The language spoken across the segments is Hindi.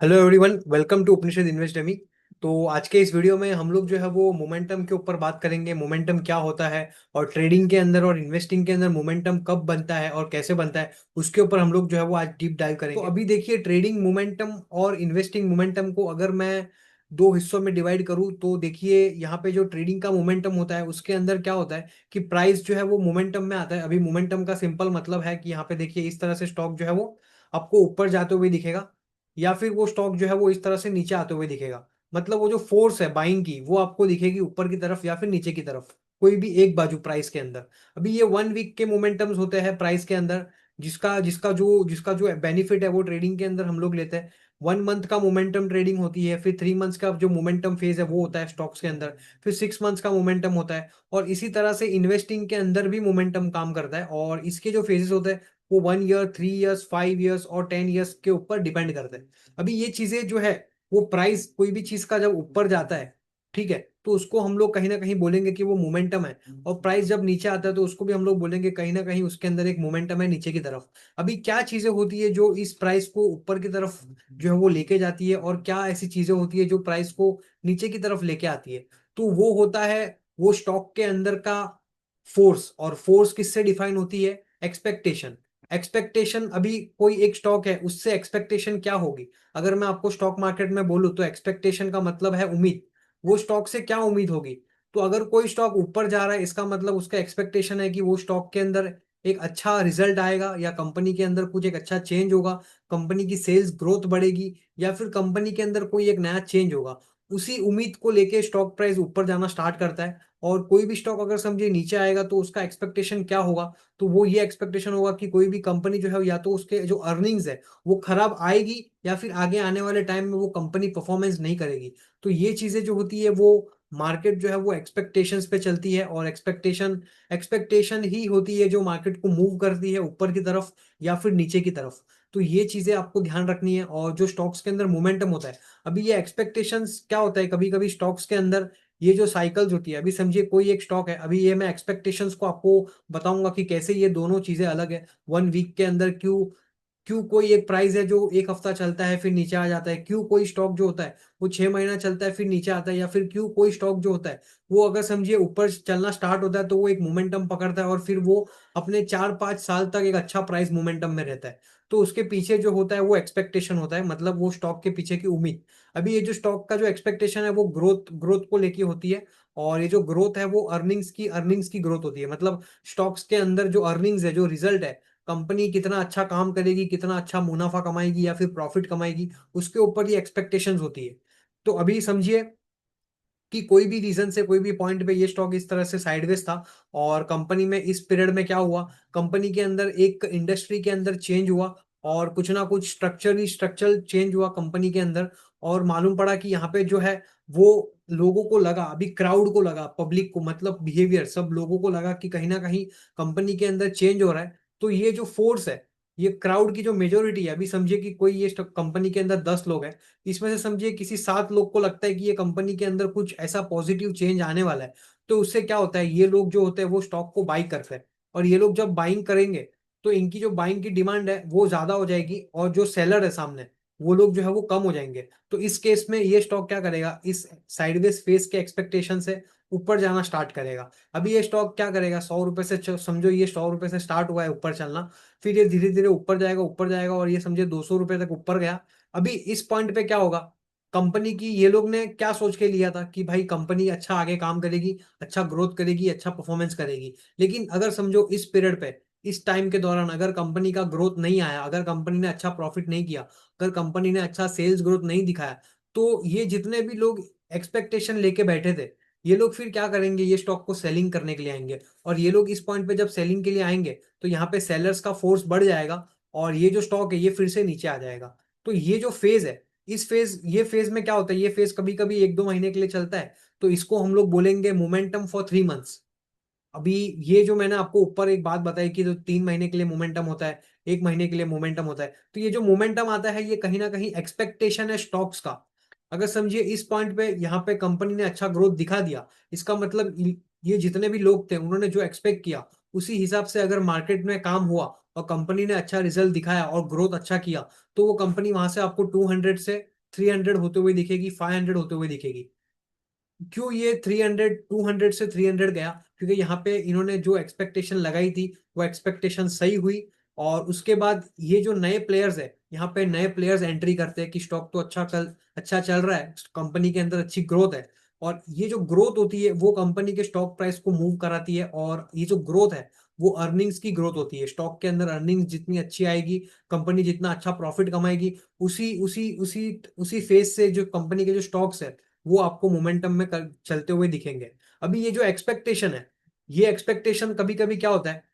Hello everyone, welcome to Upanishad investdemy. तो आज के इस वीडियो में हम लोग जो है वो मोमेंटम के ऊपर बात करेंगे। मोमेंटम क्या होता है और ट्रेडिंग के अंदर और इन्वेस्टिंग के अंदर मोमेंटम कब बनता है और कैसे बनता है, उसके ऊपर हम लोग जो है वो आज डीप डाइव करेंगे। तो अभी देखिए, ट्रेडिंग मोमेंटम और इन्वेस्टिंग मोमेंटम को अगर मैं दो हिस्सों में डिवाइड करूं तो देखिए, यहाँ पे जो ट्रेडिंग का मोमेंटम होता है उसके अंदर क्या होता है कि प्राइस जो है वो मोमेंटम में आता है। अभी मोमेंटम का सिंपल मतलब है कि यहाँ पे देखिए, इस तरह से स्टॉक जो है वो आपको ऊपर जाते हुए दिखेगा या फिर वो स्टॉक जो है वो इस तरह से नीचे आते हुए दिखेगा। मतलब वो जो फोर्स है बाइंग की, वो आपको दिखेगी ऊपर की तरफ या फिर नीचे की तरफ, कोई भी एक बाजू प्राइस के अंदर। अभी ये 1 वीक के मोमेंटम्स होते हैं प्राइस के अंदर, जिसका जो बेनिफिट है वो ट्रेडिंग के अंदर हम लोग लेते हैं। 1 मंथ का मोमेंटम ट्रेडिंग होती है, फिर 3 मंथ्स का जो मोमेंटम फेज है वो होता है स्टॉक्स के अंदर, फिर 6 मंथ्स का मोमेंटम होता है। और इसी तरह से इन्वेस्टिंग के अंदर भी मोमेंटम काम करता है, और इसके जो फेजेस होते हैं वो 1 ईयर, 3 ईयर्स, 5 ईयर्स और 10 ईयर्स के ऊपर डिपेंड करते हैं। अभी ये चीजें जो है, वो प्राइस कोई भी चीज का जब ऊपर जाता है, ठीक है, तो उसको हम लोग कहीं ना कहीं बोलेंगे कि वो मोमेंटम है। और प्राइस जब नीचे आता है तो उसको भी हम लोग बोलेंगे कहीं ना कहीं उसके अंदर एक मोमेंटम है नीचे की तरफ। अभी क्या चीजें होती है जो इस प्राइस को ऊपर की तरफ जो है वो लेके जाती है, और क्या ऐसी चीजें होती है जो प्राइस को नीचे की तरफ लेके आती है? तो वो होता है वो स्टॉक के अंदर का फोर्स। और फोर्स किससे डिफाइन होती है? एक्सपेक्टेशन। एक्सपेक्टेशन, अभी कोई एक स्टॉक है, उससे एक्सपेक्टेशन क्या होगी? अगर मैं आपको स्टॉक मार्केट में बोलूं तो एक्सपेक्टेशन का मतलब है उम्मीद। वो स्टॉक से क्या उम्मीद होगी? तो अगर कोई स्टॉक ऊपर जा रहा है, इसका मतलब उसका एक्सपेक्टेशन है कि वो स्टॉक के अंदर एक अच्छा रिजल्ट आएगा, या कंपनी के अंदर कुछ एक अच्छा चेंज होगा, कंपनी की सेल्स ग्रोथ बढ़ेगी, या फिर कंपनी के अंदर कोई एक नया चेंज होगा। उसी उम्मीद को लेके स्टॉक प्राइस ऊपर जाना स्टार्ट करता है। और कोई भी स्टॉक अगर समझिए नीचे आएगा तो उसका एक्सपेक्टेशन क्या होगा? तो वो ये एक्सपेक्टेशन होगा कि कोई भी कंपनी जो है, या तो उसके जो अर्निंग्स है वो खराब आएगी, या फिर आगे आने वाले टाइम में वो कंपनी परफॉर्मेंस नहीं करेगी। तो ये चीजें जो होती है वो मार्केट जो है वो एक्सपेक्टेशंस पे चलती है, और एक्सपेक्टेशन एक्सपेक्टेशन ही होती है जो मार्केट को मूव करती है ऊपर की तरफ या फिर नीचे की तरफ। तो ये चीजें आपको ध्यान रखनी है। और जो स्टॉक्स के अंदर मोमेंटम होता है, अभी ये एक्सपेक्टेशंस क्या होता है, कभी कभी स्टॉक्स के अंदर ये जो साइकिल्स होती है, अभी समझिए कोई एक स्टॉक है, अभी ये मैं एक्सपेक्टेशंस को आपको बताऊंगा कि कैसे ये दोनों चीजें अलग है। 1 वीक के अंदर क्यों क्यों कोई एक प्राइस है जो एक हफ्ता चलता है फिर नीचे आ जाता है, क्यों कोई स्टॉक जो होता है वो 6 महीना चलता है फिर नीचे आता है, या फिर क्यों कोई स्टॉक जो होता है वो अगर समझिए ऊपर चलना स्टार्ट होता है तो वो एक मोमेंटम पकड़ता है और फिर वो अपने 4-5 साल तक एक अच्छा प्राइस मोमेंटम में रहता है। तो उसके पीछे जो होता है वो एक्सपेक्टेशन होता है, मतलब वो स्टॉक के पीछे की उम्मीद। अभी ये जो स्टॉक का जो एक्सपेक्टेशन है वो ग्रोथ ग्रोथ को लेके होती है। और ये जो ग्रोथ है वो अर्निंग्स की ग्रोथ होती है, मतलब स्टॉक्स के अंदर जो अर्निंग्स है, जो रिजल्ट है, कंपनी कितना अच्छा काम करेगी, कितना अच्छा मुनाफा कमाएगी या फिर प्रॉफिट कमाएगी, उसके ऊपर ये एक्सपेक्टेशंस होती है। तो अभी समझिए कि कोई भी रीजन से, कोई भी पॉइंट पे ये स्टॉक इस तरह से साइडवेज था, और कंपनी में इस पीरियड में क्या हुआ, कंपनी के अंदर एक इंडस्ट्री के अंदर चेंज हुआ, और कुछ ना कुछ स्ट्रक्चरल चेंज हुआ कंपनी के अंदर। और मालूम पड़ा कि यहाँ पे जो है वो लोगों को लगा, अभी क्राउड को लगा, पब्लिक को, मतलब बिहेवियर, सब लोगों को लगा कि कहीं ना कहीं कंपनी के अंदर चेंज हो रहा है। तो ये जो फोर्स है, ये क्राउड की जो मेजोरिटी है, अभी समझिए कि कोई ये कंपनी के अंदर 10 लोग हैं, इसमें से समझिए किसी 7 लोग को लगता है कि ये कंपनी के अंदर कुछ ऐसा पॉजिटिव चेंज आने वाला है। तो उससे क्या होता है, ये लोग जो होते हैं वो स्टॉक को बाई करते हैं, और ये लोग जब बाइंग करेंगे तो इनकी जो बाइंग की डिमांड है वो ज्यादा हो जाएगी, और जो सेलर है सामने, वो लोग जो है वो कम हो जाएंगे। तो इस केस में ये स्टॉक क्या करेगा, इस साइडवेज फेस के एक्सपेक्टेशन से ऊपर जाना स्टार्ट करेगा। अभी ये स्टॉक क्या करेगा, 100 रुपए से समझो ये 100 रुपए से स्टार्ट हुआ है ऊपर चलना, फिर ये धीरे धीरे ऊपर जाएगा और ये समझे 200 रुपए तक ऊपर गया। अभी इस पॉइंट पे क्या होगा, कंपनी की, ये लोग ने क्या सोच के लिया था कि भाई कंपनी अच्छा आगे काम करेगी, अच्छा ग्रोथ करेगी, अच्छा परफॉर्मेंस करेगी। लेकिन अगर समझो इस पीरियड पे, इस टाइम के दौरान अगर कंपनी का ग्रोथ नहीं आया, अगर कंपनी ने अच्छा प्रॉफिट नहीं किया, अगर कंपनी ने अच्छा सेल्स ग्रोथ नहीं दिखाया, तो ये जितने भी लोग एक्सपेक्टेशन लेके बैठे थे, ये लोग फिर क्या करेंगे, ये स्टॉक को सेलिंग करने के लिए आएंगे। और ये लोग इस पॉइंट पे जब सेलिंग के लिए आएंगे तो यहाँ पे सेलर्स का फोर्स बढ़ जाएगा, और ये जो स्टॉक है ये फिर से नीचे आ जाएगा। तो ये जो फेज है, ये फेज में क्या होता है, ये फेज कभी कभी 1-2 महीने के लिए चलता है। तो इसको हम लोग बोलेंगे मोमेंटम फॉर 3 मंथ्स। अभी ये जो मैंने आपको ऊपर एक बात बताई कि जो 3 महीने के लिए मोमेंटम होता है, 1 महीने के लिए मोमेंटम होता है, तो ये जो मोमेंटम आता है ये कहीं ना कहीं एक्सपेक्टेशन है स्टॉक्स का। अगर समझिए इस पॉइंट पे यहाँ पे कंपनी ने अच्छा ग्रोथ दिखा दिया, इसका मतलब ये जितने भी लोग थे उन्होंने जो एक्सपेक्ट किया उसी हिसाब से अगर मार्केट में काम हुआ, और कंपनी ने अच्छा रिजल्ट दिखाया और ग्रोथ अच्छा किया, तो वो कंपनी वहां से आपको 200 से 300 होते हुए दिखेगी, 500 होते हुए दिखेगी। क्यों ये 300, 200 से 300 गया? क्योंकि यहाँ पे इन्होंने जो एक्सपेक्टेशन लगाई थी वो एक्सपेक्टेशन सही हुई। और उसके बाद ये जो नए प्लेयर्स है, यहाँ पे नए प्लेयर्स एंट्री करते हैं कि स्टॉक तो अच्छा चल रहा है, कंपनी के अंदर अच्छी ग्रोथ है। और ये जो ग्रोथ होती है वो कंपनी के स्टॉक प्राइस को मूव कराती है। और ये जो ग्रोथ है वो अर्निंग्स की ग्रोथ होती है। स्टॉक के अंदर अर्निंग्स जितनी अच्छी आएगी, कंपनी जितना अच्छा प्रॉफिट कमाएगी, उसी उसी उसी उसी फेज से जो कंपनी के जो स्टॉक्स है वो आपको मोमेंटम में चलते हुए दिखेंगे। अभी ये जो एक्सपेक्टेशन है, ये एक्सपेक्टेशन कभी कभी क्या होता है,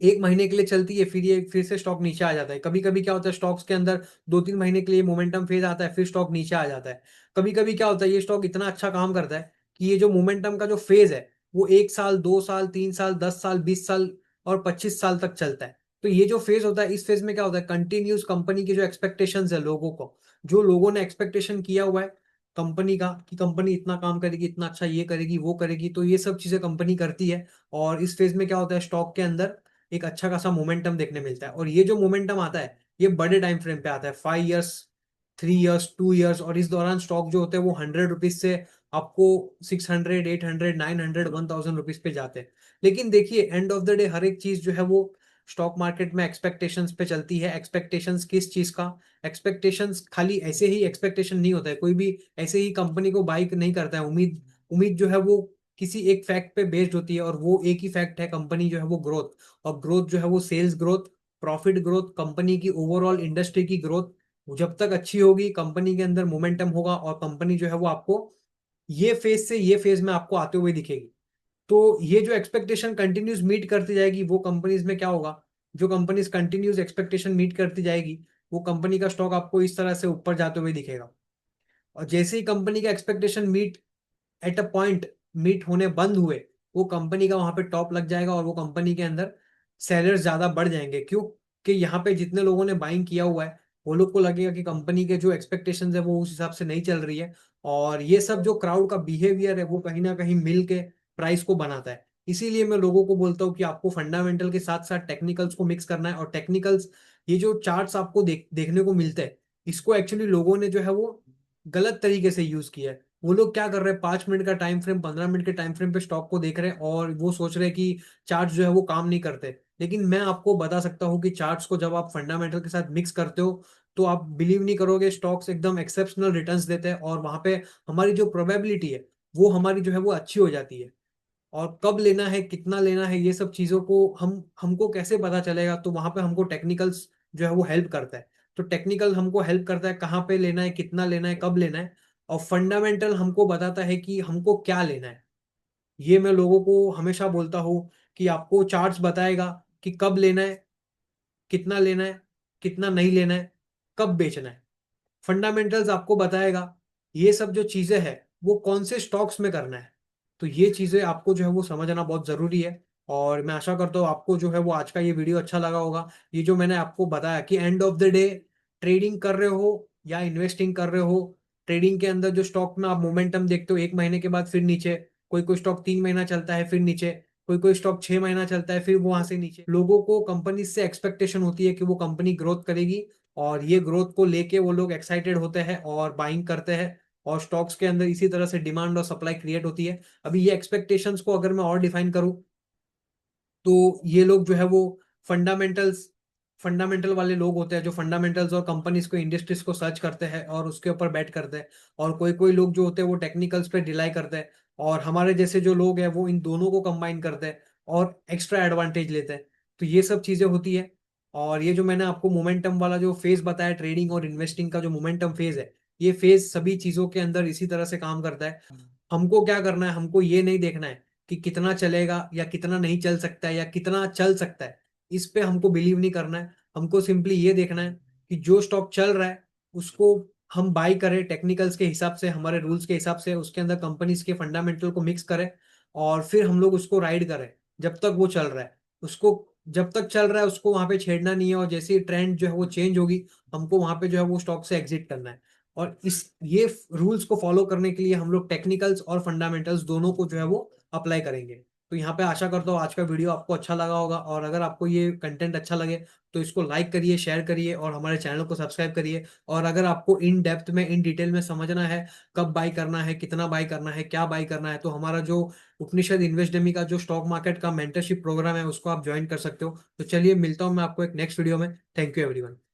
एक महीने के लिए चलती है, फिर ये फिर से स्टॉक नीचे आ जाता है। कभी कभी क्या होता है, स्टॉक्स के अंदर 2-3 महीने के लिए मोमेंटम फेज आता है, फिर स्टॉक नीचे आ जाता है। कभी कभी क्या होता है, ये स्टॉक इतना अच्छा काम करता है कि ये जो मोमेंटम का जो फेज है वो 1 साल, 2 साल, 3 साल, 10 साल, 20 साल और 25 साल तक चलता है। तो ये जो फेज होता है, इस फेज में क्या होता है, कंटिन्यूस कंपनी की जो एक्सपेक्टेशंस है लोगों को, जो लोगों ने एक्सपेक्टेशन किया हुआ है कंपनी का कि कंपनी इतना काम करेगी, इतना अच्छा ये करेगी वो करेगी, तो ये सब चीजें कंपनी करती है। और इस फेज में क्या होता है, स्टॉक के अंदर एक अच्छा खासा मोमेंटम देखने मिलता है। और ये जो मोमेंटम आता है ये बड़े टाइम फ्रेम पे आता है, 5 ईयर्स, 3 ईयर्स, 2 ईयर्स। और इस दौरान स्टॉक जो होते हैं वो 100 रुपीज से आपको 600, 800, 900, 1000 रुपीज पे जाते हैं। लेकिन देखिए, एंड ऑफ द डे हर एक चीज जो है वो स्टॉक मार्केट में एक्सपेक्टेशंस पे चलती है। एक्सपेक्टेशंस किस चीज का? एक्सपेक्टेशंस खाली ऐसे ही एक्सपेक्टेशन नहीं होता है, कोई भी ऐसे ही कंपनी को बाई नहीं करता है। उम्मीद उम्मीद जो है वो किसी एक फैक्ट पे बेस्ड होती है, और वो एक ही फैक्ट है, कंपनी जो है वो ग्रोथ। और ग्रोथ जो है वो sales growth, profit growth, company की ओवरऑल इंडस्ट्री की ग्रोथ जब तक अच्छी होगी, कंपनी के अंदर मोमेंटम होगा और कंपनी जो है वो आपको ये फेज से ये फेज में आपको आते हुए दिखेगी। तो ये जो एक्सपेक्टेशन कंटिन्यूस मीट करती जाएगी, वो कंपनीज में क्या होगा, जो कंपनीज कंटिन्यूस एक्सपेक्टेशन मीट करती जाएगी, वो कंपनी का स्टॉक आपको इस तरह से ऊपर जाते हुए दिखेगा। और जैसे ही कंपनी का expectation meet at a point meet होने बंद हुए, वो कंपनी का वहां पे टॉप लग जाएगा और वो कंपनी के अंदर सेलर्स ज्यादा बढ़ जाएंगे। क्यों? कि यहाँ पे जितने लोगों ने बाइंग किया हुआ है वो लोग को लगेगा कि कंपनी के जो एक्सपेक्टेशंस है वो उस हिसाब से नहीं चल रही है। और ये सब जो क्राउड का बिहेवियर है वो कहीं ना कहीं मिल के प्राइस को बनाता है। इसीलिए मैं लोगों को बोलता हूँ कि आपको फंडामेंटल के साथ साथ टेक्निकल्स को मिक्स करना है। और टेक्निकल्स, ये जो चार्ट्स आपको देखने को मिलते हैं, इसको एक्चुअली लोगों ने जो है वो गलत तरीके से यूज किया है। वो लोग क्या कर रहे हैं, 5 मिनट का टाइम फ्रेम, 15 मिनट के टाइम फ्रेम पे स्टॉक को देख रहे हैं और वो सोच रहे हैं कि चार्ट जो है वो काम नहीं करते। लेकिन मैं आपको बता सकता हूँ कि चार्ट्स को जब आप फंडामेंटल के साथ मिक्स करते हो तो आप बिलीव नहीं करोगे, स्टॉक्स एकदम एक्सेप्शनल रिटर्न्स देते हैं। और वहां पे हमारी जो प्रोबेबिलिटी है वो हमारी जो है वो अच्छी हो जाती है। और कब लेना है, कितना लेना है, ये सब चीजों को हमको कैसे पता चलेगा, तो वहां पे हमको टेक्निकल्स जो है वो हेल्प करता है। तो टेक्निकल हमको हेल्प करता है कहाँ पे लेना है, कितना लेना है, कब लेना है। और फंडामेंटल हमको बताता है कि हमको क्या लेना है। ये मैं लोगों को हमेशा बोलता हूँ कि आपको चार्ट्स बताएगा कि कब लेना है, कितना लेना है, कितना नहीं लेना है, कब बेचना है। फंडामेंटल्स आपको बताएगा ये सब जो चीजें हैं वो कौन से स्टॉक्स में करना है। तो ये चीजें आपको जो है वो समझना बहुत जरूरी है। और मैं आशा करता हूँ आपको जो है वो आज का ये वीडियो अच्छा लगा होगा। ये जो मैंने आपको बताया कि end of the day trading कर रहे हो या इन्वेस्टिंग कर रहे हो, ट्रेडिंग के अंदर जो स्टॉक में आप मोमेंटम देखते हो, 1 महीने के बाद फिर नीचे, कोई कोई स्टॉक 3 महीना चलता है फिर नीचे, कोई कोई स्टॉक 6 महीना चलता है फिर वहां से नीचे। लोगों को कंपनी से एक्सपेक्टेशन होती है कि वो कंपनी ग्रोथ करेगी, और ये ग्रोथ को लेके वो लोग एक्साइटेड होते हैं और बाइंग करते हैं। और स्टॉक्स के अंदर इसी तरह से डिमांड और सप्लाई क्रिएट होती है। अभी ये एक्सपेक्टेशंस को अगर मैं और डिफाइन करूं तो ये लोग जो है वो फंडामेंटल्स फंडामेंटल वाले लोग होते हैं, जो फंडामेंटल्स और कंपनीज को, इंडस्ट्रीज को सर्च करते हैं और उसके ऊपर बैट करते हैं। और कोई कोई लोग जो होते हैं वो टेक्निकल्स पे डिलाई करते हैं। और हमारे जैसे जो लोग हैं वो इन दोनों को कंबाइन करते हैं और एक्स्ट्रा एडवांटेज लेते हैं। तो ये सब चीजें होती है। और ये जो मैंने आपको मोमेंटम वाला जो फेज बताया, ट्रेडिंग और इन्वेस्टिंग का जो मोमेंटम फेज है, ये फेज सभी चीजों के अंदर इसी तरह से काम करता है। हमको क्या करना है, हमको ये नहीं देखना है कि कितना चलेगा या कितना नहीं चल सकता है या कितना चल सकता है, इस पे हमको बिलीव नहीं करना है। हमको सिंपली ये देखना है कि जो स्टॉक चल रहा है उसको हम बाई करें टेक्निकल्स के हिसाब से, हमारे रूल्स के हिसाब से, उसके अंदर कंपनीज के फंडामेंटल को मिक्स करें और फिर हम लोग उसको राइड करें जब तक वो चल रहा है। उसको जब तक चल रहा है उसको वहां पे छेड़ना नहीं है, और जैसे ही ट्रेंड जो है वो चेंज होगी हमको वहां पे जो है वो स्टॉक से एग्जिट करना है। और इस ये रूल्स को फॉलो करने के लिए हम लोग टेक्निकल्स और फंडामेंटल्स दोनों को जो है वो अप्लाई करेंगे। तो यहाँ पे आशा करता हूँ आज का वीडियो आपको अच्छा लगा होगा, और अगर आपको ये कंटेंट अच्छा लगे तो इसको लाइक करिए, शेयर करिए और हमारे चैनल को सब्सक्राइब करिए। और अगर आपको इन डेप्थ में, इन डिटेल में समझना है कब बाई करना है, कितना बाई करना है, क्या बाई करना है, तो हमारा जो उपनिषद इन्वेस्ट डेमी का जो स्टॉक मार्केट का मेंटरशिप प्रोग्राम है उसको आप ज्वाइन कर सकते हो। तो चलिए मिलता हूँ मैं आपको एक नेक्स्ट वीडियो में। Thank you everyone.